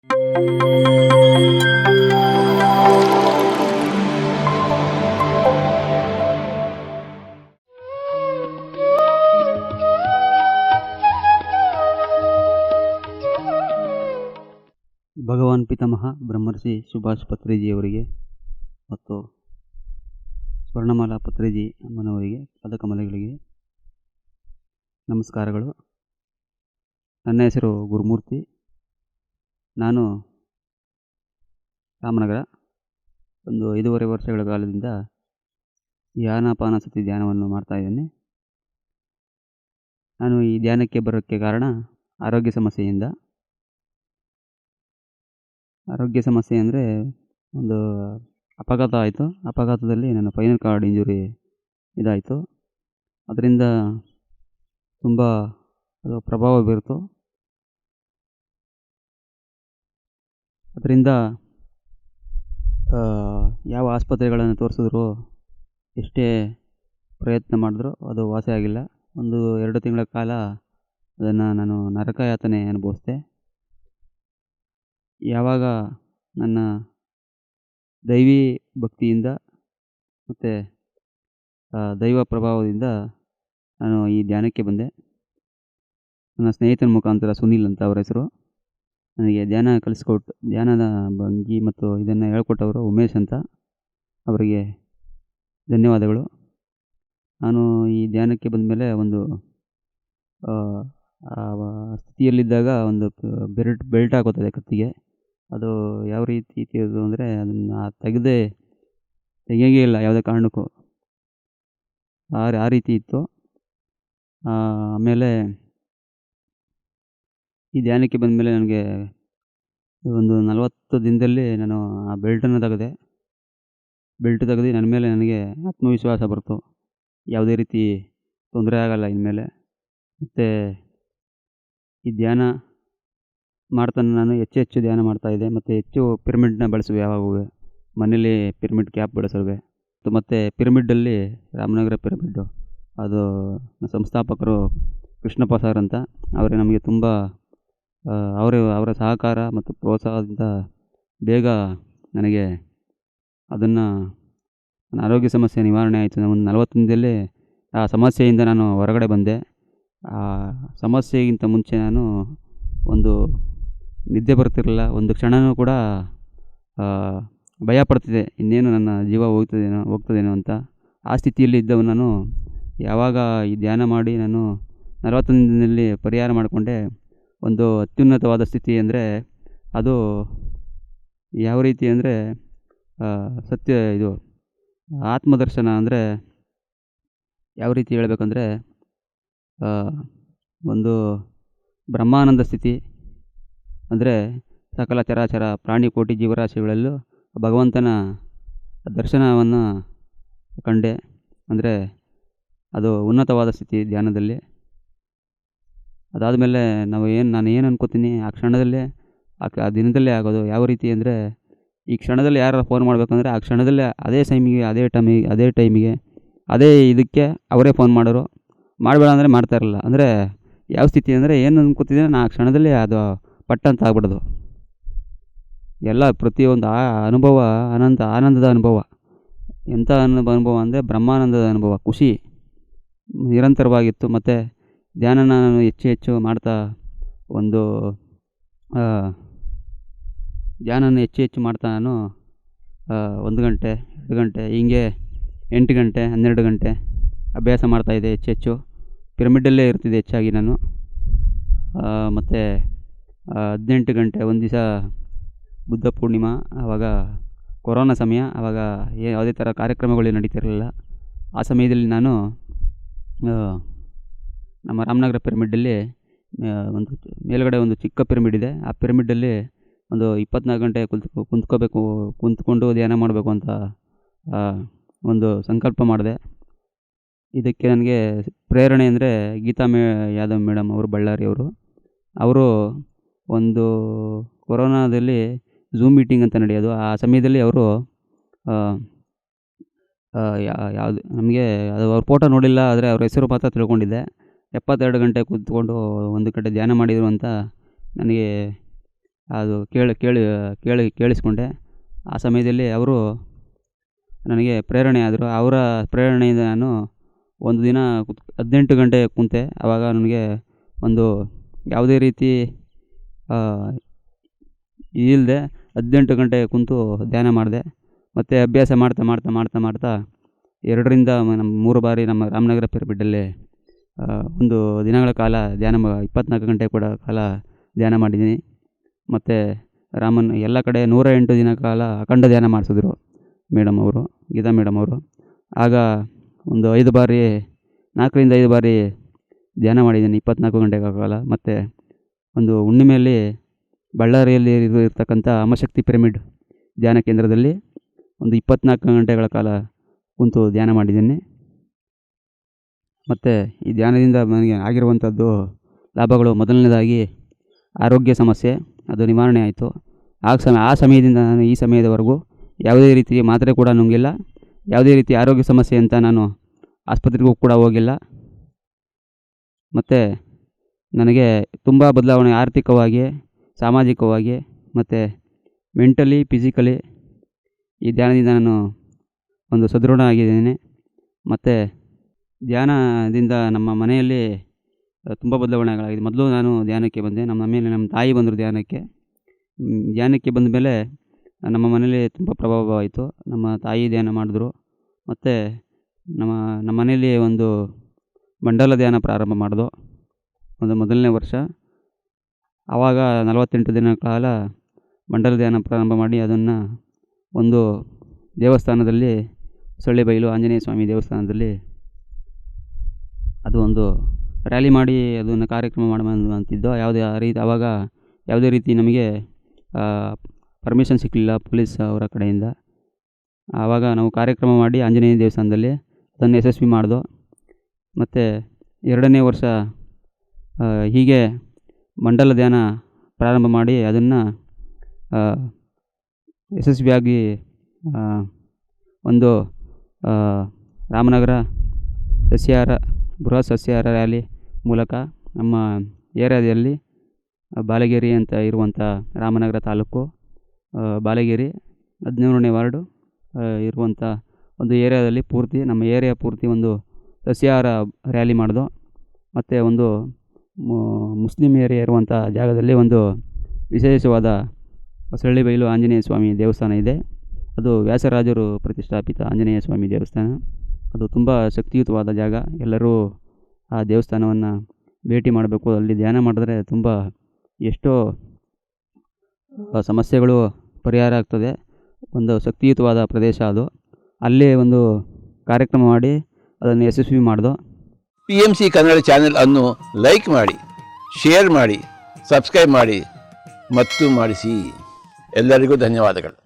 ಭಗವಾನ್ ಪಿತಾಮಹ ಬ್ರಹ್ಮರ್ಷಿ ಸುಭಾಷ್ ಪತ್ರಿಜಿಯವರಿಗೆ ಮತ್ತು ಸ್ವರ್ಣಮಾಲಾ ಪತ್ರಿಜಿ ಅಮ್ಮನವರಿಗೆ ಪಾದಕಮಲಗಳಿಗೆ ನಮಸ್ಕಾರಗಳು. ನನ್ನ ಹೆಸರು ಗುರುಮೂರ್ತಿ. ನಾನು ರಾಮನಗರ ಒಂದು 5.5 ವರ್ಷಗಳ ಕಾಲದಿಂದ ಈ ಆನಾಪಾನಸತಿ ಧ್ಯಾನವನ್ನು ಮಾಡ್ತಾಯಿದ್ದೇನೆ. ನಾನು ಈ ಧ್ಯಾನಕ್ಕೆ ಬರೋಕ್ಕೆ ಕಾರಣ ಆರೋಗ್ಯ ಸಮಸ್ಯೆ ಅಂದರೆ ಒಂದು ಅಪಘಾತ ಆಯಿತು. ಅಪಘಾತದಲ್ಲಿ ನನ್ನ ಸ್ಪೈನಲ್ ಕಾರ್ಡ್ ಇಂಜುರಿ ಇದಾಯಿತು. ಅದರಿಂದ ತುಂಬ ಅದು ಪ್ರಭಾವ ಬೀರಿತು. ಅದರಿಂದ ಯಾವ ಆಸ್ಪತ್ರೆಗಳನ್ನು ತೋರಿಸಿದ್ರು, ಎಷ್ಟೇ ಪ್ರಯತ್ನ ಮಾಡಿದ್ರು ಅದು ವಾಸಿ ಆಗಿಲ್ಲ. 1-2 ತಿಂಗಳ ಕಾಲ ಅದನ್ನು ನಾನು ನರಕಯಾತನೆ ಅನುಭವಿಸಿದೆ. ಯಾವಾಗ ನನ್ನ ದೈವಿ ಭಕ್ತಿಯಿಂದ ಮತ್ತು ದೈವ ಪ್ರಭಾವದಿಂದ ನಾನು ಈ ಧ್ಯಾನಕ್ಕೆ ಬಂದೆ. ನನ್ನ ಸ್ನೇಹಿತನ ಮುಖಾಂತರ ಸುನೀಲ್ ಅಂತ ಅವರ ಹೆಸರು, ನನಗೆ ಧ್ಯಾನದ ಭಂಗಿ ಮತ್ತು ಇದನ್ನು ಹೇಳ್ಕೊಟ್ಟವರು ಉಮೇಶ್ ಅಂತ. ಅವರಿಗೆ ಧನ್ಯವಾದಗಳು. ನಾನು ಈ ಧ್ಯಾನಕ್ಕೆ ಬಂದ ಮೇಲೆ ಒಂದು ಸ್ಥಿತಿಯಲ್ಲಿದ್ದಾಗ ಒಂದು ಬೆಲ್ಟ್ ಹಾಕೋತದೆ ಕತ್ತಿಗೆ. ಅದು ಯಾವ ರೀತಿ ಇತ್ತು ಅಂದರೆ ಅದನ್ನು ತೆಗಿಯೋಂಗೇ ಇಲ್ಲ ಯಾವುದೇ ಕಾರಣಕ್ಕೂ. ಆ ರೀತಿ ಇತ್ತು. ಆಮೇಲೆ ಈ ಧ್ಯಾನಕ್ಕೆ ಬಂದಮೇಲೆ ನನಗೆ ಒಂದು 40 ದಿನದಲ್ಲಿ ನಾನು ಆ ಬೆಲ್ಟನ್ನು ತೆಗೆದು ನನ್ನ ಮೇಲೆ ನನಗೆ ಆತ್ಮವಿಶ್ವಾಸ ಬರ್ತು. ಯಾವುದೇ ರೀತಿ ತೊಂದರೆ ಆಗಲ್ಲ ಇನ್ಮೇಲೆ. ಮತ್ತು ಈ ಧ್ಯಾನ ಮಾಡ್ತಾನೆ ನಾನು ಹೆಚ್ಚು ಧ್ಯಾನ ಮಾಡ್ತಾಯಿದ್ದೆ. ಮತ್ತು ಹೆಚ್ಚು ಪಿರಮಿಡ್ನ ಬಳಸುವೆ. ಯಾವಾಗೂ ಮನೇಲಿ ಪಿರಮಿಡ್ ಕ್ಯಾಪ್ ಬಳಸುವೆ. ಮತ್ತು ಪಿರಮಿಡ್ಡಲ್ಲಿ ರಾಮನಗರ ಪಿರಮಿಡ್ಡು ಅದು ಸಂಸ್ಥಾಪಕರು ಕೃಷ್ಣಪ್ಪ ಸರ್ ಅಂತ. ಅವರೇ ನಮಗೆ ತುಂಬ ಅವರ ಸಹಕಾರ ಮತ್ತು ಪ್ರೋತ್ಸಾಹದಿಂದ ಬೇಗ ನನಗೆ ನನ್ನ ಆರೋಗ್ಯ ಸಮಸ್ಯೆ ನಿವಾರಣೆ ಆಯಿತು. ಒಂದು 40 ದಿನದಲ್ಲೇ ಆ ಸಮಸ್ಯೆಯಿಂದ ನಾನು ಹೊರಗಡೆ ಬಂದೆ. ಆ ಸಮಸ್ಯೆಗಿಂತ ಮುಂಚೆ ನಾನು ಒಂದು ನಿದ್ದೆ ಬರ್ತಿರಲಿಲ್ಲ. ಒಂದು ಕ್ಷಣವೂ ಕೂಡ ಭಯ ಪಡ್ತಿದ್ದೆ, ಇನ್ನೇನು ನನ್ನ ಜೀವ ಹೋಗ್ತದೇನೋ ಅಂತ. ಆ ಸ್ಥಿತಿಯಲ್ಲಿ ಇದ್ದವು ನಾನು. ಯಾವಾಗ ಈ ಧ್ಯಾನ ಮಾಡಿ ನಾನು 40 ದಿನದಲ್ಲಿ ಪರಿಹಾರ ಮಾಡಿಕೊಂಡೆ. ಒಂದು ಅತ್ಯುನ್ನತವಾದ ಸ್ಥಿತಿ ಅಂದರೆ ಅದು ಯಾವ ರೀತಿ ಅಂದರೆ ಇದು ಆತ್ಮದರ್ಶನ ಅಂದರೆ ಯಾವ ರೀತಿ ಹೇಳಬೇಕಂದ್ರೆ ಒಂದು ಬ್ರಹ್ಮಾನಂದ ಸ್ಥಿತಿ. ಅಂದರೆ ಸಕಲ ಚರಾಚರ ಪ್ರಾಣಿಕೋಟಿ ಜೀವರಾಶಿಗಳಲ್ಲೂ ಭಗವಂತನ ದರ್ಶನವನ್ನು ಕಂಡೆ. ಅಂದರೆ ಅದು ಉನ್ನತವಾದ ಸ್ಥಿತಿ ಧ್ಯಾನದಲ್ಲಿ. ಅದಾದಮೇಲೆ ನಾನು ಏನು ಅನ್ಕೋತೀನಿ ಆ ಕ್ಷಣದಲ್ಲೇ ಆ ದಿನದಲ್ಲೇ ಆಗೋದು. ಯಾವ ರೀತಿ ಅಂದರೆ ಈ ಕ್ಷಣದಲ್ಲಿ ಯಾರು ಫೋನ್ ಮಾಡಬೇಕಂದ್ರೆ ಆ ಕ್ಷಣದಲ್ಲೇ ಅದೇ ಟೈಮಿಗೆ ಅದೇ ಇದಕ್ಕೆ ಅವರೇ ಫೋನ್ ಮಾಡೋರು. ಮಾಡಬೇಡ ಅಂದರೆ ಮಾಡ್ತಾಯಿರಲಿಲ್ಲ. ಅಂದರೆ ಯಾವ ಸ್ಥಿತಿ ಅಂದರೆ ಏನು ಅನ್ಕೋತಿದ್ದೆ ನಾನು ಆ ಕ್ಷಣದಲ್ಲೇ ಅದು ಪಟ್ಟಂತ ಆಗ್ಬಿಡೋದು. ಎಲ್ಲ ಪ್ರತಿಯೊಂದು ಅನುಭವ ಆನಂದದ ಅನುಭವ. ಎಂಥ ಅನುಭವ ಅಂದರೆ ಬ್ರಹ್ಮಾನಂದದ ಅನುಭವ. ಖುಷಿ ನಿರಂತರವಾಗಿತ್ತು. ಮತ್ತು ಧ್ಯಾನನ ನಾನು ಹೆಚ್ಚು ಮಾಡ್ತಾ ನಾನು 1 ಗಂಟೆ 2 ಗಂಟೆ ಹೀಗೆ 8 ಗಂಟೆ 12 ಗಂಟೆ ಅಭ್ಯಾಸ ಮಾಡ್ತಾಯಿದ್ದೆ. ಹೆಚ್ಚು ಪಿರಮಿಡಲ್ಲೇ ಇರ್ತಿದ್ದೆ ಹೆಚ್ಚಾಗಿ ನಾನು. ಮತ್ತು 18 ಗಂಟೆ ಒಂದು ದಿವಸ ಬುದ್ಧ ಪೂರ್ಣಿಮಾ, ಆವಾಗ ಕೊರೋನಾ ಸಮಯ. ಆವಾಗ ಯಾವುದೇ ಥರ ಕಾರ್ಯಕ್ರಮಗಳು ನಡೀತಿರಲಿಲ್ಲ. ಆ ಸಮಯದಲ್ಲಿ ನಾನು ನಮ್ಮ ರಾಮನಗರ ಪಿರಮಿಡ್ಡಲ್ಲಿ ಮೇಲ್ಗಡೆ ಒಂದು ಚಿಕ್ಕ ಪಿರಮಿಡ್ ಇದೆ. ಆ ಪಿರಮಿಡ್ಡಲ್ಲಿ ಒಂದು 24 ಗಂಟೆ ಕುಂತ್ಕೊಂಡು ಧ್ಯಾನ ಮಾಡಬೇಕು ಅಂತ ಒಂದು ಸಂಕಲ್ಪ ಮಾಡಿದೆ. ಇದಕ್ಕೆ ನನಗೆ ಪ್ರೇರಣೆ ಅಂದರೆ ಗೀತಾ ಯಾದವ್ ಮೇಡಮ್ ಅವರು, ಬಳ್ಳಾರಿಯವರು. ಅವರು ಒಂದು ಕೊರೋನಾದಲ್ಲಿ ಝೂಮ್ ಮೀಟಿಂಗ್ ಅಂತ ನಡೆಯೋದು. ಆ ಸಮಯದಲ್ಲಿ ಅವರು ಯಾವುದು ನಮಗೆ ಅದು ಅವ್ರ ಫೋಟೋ ನೋಡಿಲ್ಲ, ಆದರೆ ಅವ್ರ ಹೆಸರು ಮಾತ್ರ ತಿಳ್ಕೊಂಡಿದ್ದೆ. 72 ಗಂಟೆ ಕೂತ್ಕೊಂಡು ಒಂದು ಕಡೆ ಧ್ಯಾನ ಮಾಡಿದರು ಅಂತ ನನಗೆ ಅದು ಕೇಳಿಸ್ಕೊಂಡೆ. ಆ ಸಮಯದಲ್ಲಿ ಅವರು ನನಗೆ ಪ್ರೇರಣೆ ಆದರು. ಅವರ ಪ್ರೇರಣೆಯಿಂದ ನಾನು ಒಂದು ದಿನ 18 ಗಂಟೆ ಕುಂತೆ. ಆವಾಗ ನನಗೆ ಒಂದು ಯಾವುದೇ ರೀತಿ ಇಲ್ಲದೆ 18 ಗಂಟೆ ಕುಂತು ಧ್ಯಾನ ಮಾಡಿದೆ. ಮತ್ತು ಅಭ್ಯಾಸ ಮಾಡ್ತಾ 2ರಿಂದ 3 ಬಾರಿ ನಮ್ಮ ರಾಮನಗರ ಪಿರಮಿಡ್ಡಲ್ಲಿ ಒಂದು ದಿನಗಳ ಕಾಲ 24 ಗಂಟೆ ಕೂಡ ಕಾಲ ಧ್ಯಾನ ಮಾಡಿದ್ದೀನಿ. ಮತ್ತು ಎಲ್ಲ ಕಡೆ 108 ದಿನ ಕಾಲ ಅಖಂಡ ಧ್ಯಾನ ಮಾಡಿಸಿದ್ರು ಗೀತಾ ಮೇಡಮ್ ಅವರು. ಆಗ ಒಂದು 4ರಿಂದ 5 ಬಾರಿ ಧ್ಯಾನ ಮಾಡಿದ್ದೀನಿ 24 ಗಂಟೆಗಳ ಕಾಲ. ಮತ್ತು ಒಂದು ಹುಣ್ಣಿಮೆಯಲ್ಲಿ ಬಳ್ಳಾರಿಯಲ್ಲಿ ಇರ್ತಕ್ಕಂಥ ಅಮಶಕ್ತಿ ಪಿರಮಿಡ್ ಧ್ಯಾನ ಕೇಂದ್ರದಲ್ಲಿ ಒಂದು 24 ಗಂಟೆಗಳ ಕಾಲ ಕುಂತು ಧ್ಯಾನ ಮಾಡಿದ್ದೀನಿ. ಮತ್ತು ಈ ಧ್ಯಾನದಿಂದ ನನಗೆ ಆಗಿರುವಂಥದ್ದು ಲಾಭಗಳು, ಮೊದಲನೇದಾಗಿ ಆರೋಗ್ಯ ಸಮಸ್ಯೆ ಅದು ನಿವಾರಣೆ ಆಯಿತು. ಆ ಸಮಯದಿಂದ ನಾನು ಈ ಸಮಯದವರೆಗೂ ಯಾವುದೇ ರೀತಿ ಮಾತ್ರೆ ಕೂಡ ನುಂಗಿಲ್ಲ. ಯಾವುದೇ ರೀತಿ ಆರೋಗ್ಯ ಸಮಸ್ಯೆ ಅಂತ ನಾನು ಆಸ್ಪತ್ರೆಗೂ ಕೂಡ ಹೋಗಿಲ್ಲ. ಮತ್ತು ನನಗೆ ತುಂಬ ಬದಲಾವಣೆ, ಆರ್ಥಿಕವಾಗಿ, ಸಾಮಾಜಿಕವಾಗಿ ಮತ್ತು ಮೆಂಟಲಿ, ಫಿಸಿಕಲಿ ಈ ಧ್ಯಾನದಿಂದ ನಾನು ಒಂದು ಸದೃಢ ಆಗಿದ್ದೀನಿ. ಮತ್ತು ಧ್ಯಾನದಿಂದ ನಮ್ಮ ಮನೆಯಲ್ಲಿ ತುಂಬ ಬದಲಾವಣೆಗಳಾಗಿದೆ. ಮೊದಲು ನಾನು ಧ್ಯಾನಕ್ಕೆ ಬಂದೆ. ನಮ್ಮ ತಾಯಿ ಬಂದರು ಧ್ಯಾನಕ್ಕೆ ಬಂದ ಮೇಲೆ ನಮ್ಮ ಮನೇಲಿ ತುಂಬ ಪ್ರಭಾವ ಆಯಿತು. ನಮ್ಮ ತಾಯಿ ಧ್ಯಾನ ಮಾಡಿದ್ರು. ಮತ್ತು ನಮ್ಮ ಮನೆಯಲ್ಲಿ ಒಂದು ಮಂಡಲ ಧ್ಯಾನ ಪ್ರಾರಂಭ ಮಾಡಿದೋ ಒಂದು ಮೊದಲನೇ ವರ್ಷ. ಆವಾಗ 48 ದಿನ ಕಾಲ ಮಂಡಲ ಧ್ಯಾನ ಪ್ರಾರಂಭ ಮಾಡಿ ಅದನ್ನು ಒಂದು ದೇವಸ್ಥಾನದಲ್ಲಿ, ಸೊಳ್ಳೆಬೈಲು ಆಂಜನೇಯ ಸ್ವಾಮಿ ದೇವಸ್ಥಾನದಲ್ಲಿ ಅದು ಒಂದು ರ್ಯಾಲಿ ಮಾಡಿ ಅದನ್ನು ಕಾರ್ಯಕ್ರಮ ಮಾಡುವಂತಿದ್ದೋ. ಆವಾಗ ಯಾವುದೇ ರೀತಿ ನಮಗೆ ಪರ್ಮಿಷನ್ ಸಿಕ್ಕಲಿಲ್ಲ ಪೊಲೀಸ್ ಅವರ ಕಡೆಯಿಂದ. ಆವಾಗ ನಾವು ಕಾರ್ಯಕ್ರಮ ಮಾಡಿ ಆಂಜನೇಯ ದೇವಸ್ಥಾನದಲ್ಲಿ ಅದನ್ನು ಯಶಸ್ವಿ ಮಾಡಿದೋ. ಮತ್ತು 2ನೇ ವರ್ಷ ಹೀಗೆ ಮಂಡಲ ಧ್ಯಾನ ಪ್ರಾರಂಭ ಮಾಡಿ ಅದನ್ನು ಯಶಸ್ವಿಯಾಗಿ ಒಂದು ರಾಮನಗರ ಬೃಹತ್ ಸಸ್ಯಾಹಾರ ರ್ಯಾಲಿ ಮೂಲಕ ನಮ್ಮ ಏರಿಯಾದಲ್ಲಿ ಬಾಲಗೇರಿ ಅಂತ ಇರುವಂಥ ರಾಮನಗರ ತಾಲೂಕು ಬಾಲಗೇರಿ 13ನೇ ವಾರ್ಡು ಇರುವಂಥ ಒಂದು ಏರಿಯಾದಲ್ಲಿ ನಮ್ಮ ಏರಿಯಾ ಪೂರ್ತಿ ಒಂದು ಸಸ್ಯಾಹಾರ ರ್ಯಾಲಿ ಮಾಡಿದೋ. ಮತ್ತು ಒಂದು ಮುಸ್ಲಿಂ ಏರಿಯಾ ಇರುವಂಥ ಜಾಗದಲ್ಲಿ ಒಂದು ವಿಶೇಷವಾದ ಸೊಳ್ಳೆಬೈಲು ಆಂಜನೇಯ ಸ್ವಾಮಿ ದೇವಸ್ಥಾನ ಇದೆ. ಅದು ವ್ಯಾಸರಾಜರು ಪ್ರತಿಷ್ಠಾಪಿತ ಆಂಜನೇಯ ಸ್ವಾಮಿ ದೇವಸ್ಥಾನ. ಅದು ತುಂಬ ಶಕ್ತಿಯುತವಾದ ಜಾಗ. ಎಲ್ಲರೂ ಆ ದೇವಸ್ಥಾನವನ್ನು ಭೇಟಿ ಮಾಡಬೇಕು. ಅಲ್ಲಿ ಧ್ಯಾನ ಮಾಡಿದ್ರೆ ತುಂಬ ಎಷ್ಟೋ ಸಮಸ್ಯೆಗಳು ಪರಿಹಾರ ಆಗ್ತದೆ. ಒಂದು ಶಕ್ತಿಯುತವಾದ ಪ್ರದೇಶ ಅದು. ಅಲ್ಲೇ ಒಂದು ಕಾರ್ಯಕ್ರಮ ಮಾಡಿ ಅದನ್ನು ಯಶಸ್ವಿ ಮಾಡಿದೋ. PMC ಕನ್ನಡ ಚಾನೆಲ್ ಅನ್ನು ಲೈಕ್ ಮಾಡಿ, ಶೇರ್ ಮಾಡಿ, ಸಬ್ಸ್ಕ್ರೈಬ್ ಮಾಡಿ ಮತ್ತು ಮಾಡಿಸಿ. ಎಲ್ಲರಿಗೂ ಧನ್ಯವಾದಗಳು.